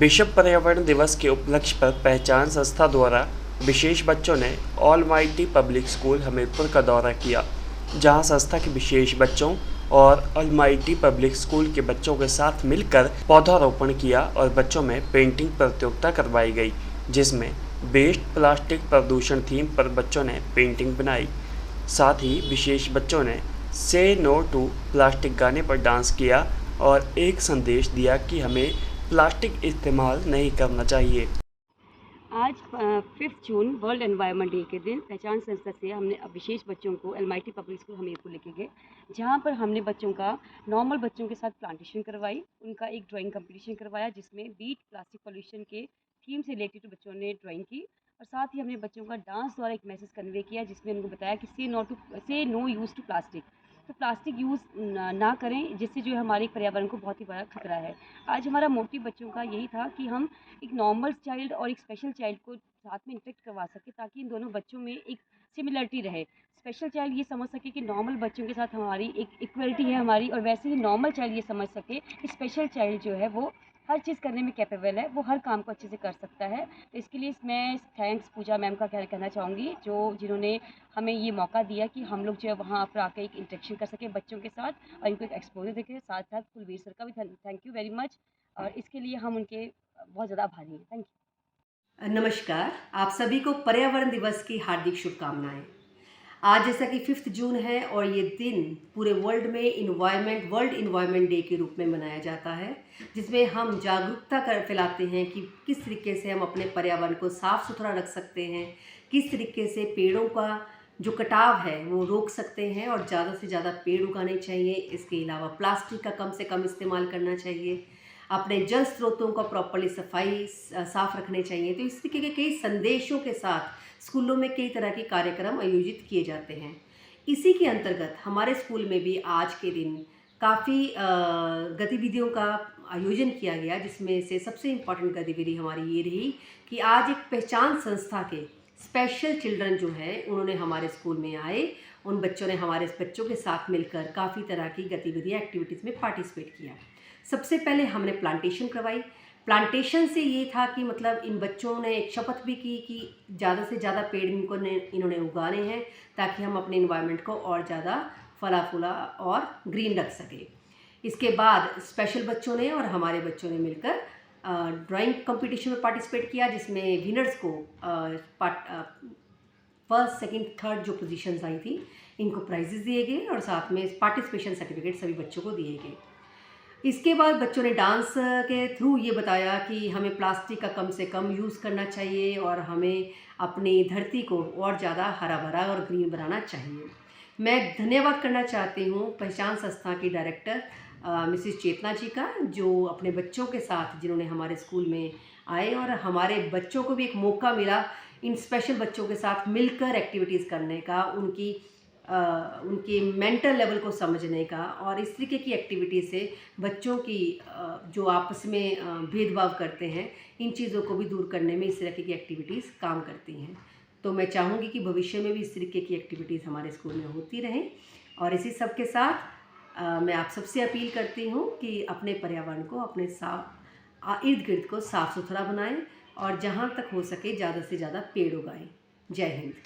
विश्व पर्यावरण दिवस के उपलक्ष्य पर पहचान संस्था द्वारा विशेष बच्चों ने ऑलमाइटी पब्लिक स्कूल हमीरपुर का दौरा किया, जहां संस्था के विशेष बच्चों और ऑलमाइटी पब्लिक स्कूल के बच्चों के साथ मिलकर पौधारोपण किया और बच्चों में पेंटिंग प्रतियोगिता करवाई गई, जिसमें वेस्ट प्लास्टिक प्रदूषण थीम पर बच्चों ने पेंटिंग बनाई। साथ ही विशेष बच्चों ने से नो टू प्लास्टिक गाने पर डांस किया और एक संदेश दिया कि हमें प्लास्टिक इस्तेमाल नहीं करना चाहिए। आज 5 जून वर्ल्ड एनवायरनमेंट डे के दिन पहचान संस्था से हमने विशेष बच्चों को एलमाइटी पब्लिक स्कूल हमीरपुर लेके गए, जहाँ पर हमने बच्चों का नॉर्मल बच्चों के साथ प्लांटेशन करवाई। उनका एक ड्राइंग कंपटीशन करवाया, जिसमें बीट प्लास्टिक पोल्यूशन के थीम से रिलेटेड बच्चों ने ड्राइंग की। और साथ ही हमने बच्चों का डांस द्वारा एक मैसेज कन्वे किया, जिसमें उनको बताया कि से नो यूज़ टू प्लास्टिक। तो प्लास्टिक यूज़ ना करें, जिससे जो है हमारे पर्यावरण को बहुत ही बड़ा खतरा है। आज हमारा मोटिव बच्चों का यही था कि हम एक नॉर्मल चाइल्ड और एक स्पेशल चाइल्ड को साथ में इंटरेक्ट करवा सके, ताकि इन दोनों बच्चों में एक सिमिलरिटी रहे। स्पेशल चाइल्ड ये समझ सके कि नॉर्मल बच्चों के साथ हमारी एक इक्वलिटी है हमारी, और वैसे ही नॉर्मल चाइल्ड ये समझ सके कि स्पेशल चाइल्ड जो है वो हर चीज़ करने में कैपेबल है, वो हर काम को अच्छे से कर सकता है। तो इसके लिए मैं थैंक्स पूजा मैम का कहना चाहूँगी, जिन्होंने हमें ये मौका दिया कि हम लोग जो है वहाँ पर आकर एक इंटरेक्शन कर सकें बच्चों के साथ और इनको एक एक्सपोजर देखें। साथ साथ कुलवीर सर का भी थैंक यू वेरी मच, और इसके लिए हम उनके बहुत ज़्यादा आभारी हैं। Thank you. नमस्कार, आप सभी को पर्यावरण दिवस की हार्दिक शुभकामनाएं। आज जैसा कि 5 जून है और ये दिन पूरे वर्ल्ड में वर्ल्ड इन्वायरमेंट डे के रूप में मनाया जाता है, जिसमें हम जागरूकता फैलाते हैं कि किस तरीके से हम अपने पर्यावरण को साफ़ सुथरा रख सकते हैं, किस तरीके से पेड़ों का जो कटाव है वो रोक सकते हैं और ज़्यादा से ज़्यादा पेड़ उगाने चाहिए। इसके अलावा प्लास्टिक का कम से कम इस्तेमाल करना चाहिए, अपने जल स्रोतों का प्रॉपर्ली साफ़ रखने चाहिए। तो इस तरीके के कई संदेशों के साथ स्कूलों में कई तरह के कार्यक्रम आयोजित किए जाते हैं। इसी के अंतर्गत हमारे स्कूल में भी आज के दिन काफ़ी गतिविधियों का आयोजन किया गया, जिसमें से सबसे इम्पॉर्टेंट गतिविधि हमारी ये रही कि आज एक पहचान संस्था के स्पेशल चिल्ड्रन जो हैं उन्होंने हमारे स्कूल में आए। उन बच्चों ने हमारे बच्चों के साथ मिलकर काफ़ी तरह की गतिविधियाँ एक्टिविटीज़ में पार्टिसिपेट किया। सबसे पहले हमने प्लांटेशन करवाई। प्लांटेशन से ये था कि मतलब इन बच्चों ने एक शपथ भी की कि ज़्यादा से ज़्यादा पेड़ इन्होंने उगाने हैं, ताकि हम अपने इन्वायरमेंट को और ज़्यादा फला फूला और ग्रीन रख सकें। इसके बाद स्पेशल बच्चों ने और हमारे बच्चों ने मिलकर ड्राइंग कंपटीशन में पार्टिसिपेट किया, जिसमें विनर्स को फर्स्ट सेकंड थर्ड जो पोजीशंस आई थी इनको प्राइजेस दिए गए और साथ में पार्टिसिपेशन सर्टिफिकेट सभी बच्चों को दिए गए। इसके बाद बच्चों ने डांस के थ्रू ये बताया कि हमें प्लास्टिक का कम से कम यूज़ करना चाहिए और हमें अपनी धरती को और ज़्यादा हरा भरा और ग्रीन बनाना चाहिए। मैं धन्यवाद करना चाहती हूँ पहचान संस्था की डायरेक्टर मिसेस चेतना जी का, जो अपने बच्चों के साथ जिन्होंने हमारे स्कूल में आए और हमारे बच्चों को भी एक मौका मिला इन स्पेशल बच्चों के साथ मिलकर एक्टिविटीज़ करने का, उनके मेंटल लेवल को समझने का, और इस तरीके की एक्टिविटी से बच्चों की जो आपस में भेदभाव करते हैं इन चीज़ों को भी दूर करने में इस तरीके की एक्टिविटीज़ काम करती हैं। तो मैं चाहूँगी कि भविष्य में भी इस तरीके की एक्टिविटीज़ हमारे स्कूल में होती रहें। और इसी सब के साथ मैं आप सबसे अपील करती हूँ कि अपने पर्यावरण को अपने इर्द गिर्द को साफ़ सुथरा बनाएं और जहाँ तक हो सके ज़्यादा से ज़्यादा पेड़ उगाएं। जय हिंद।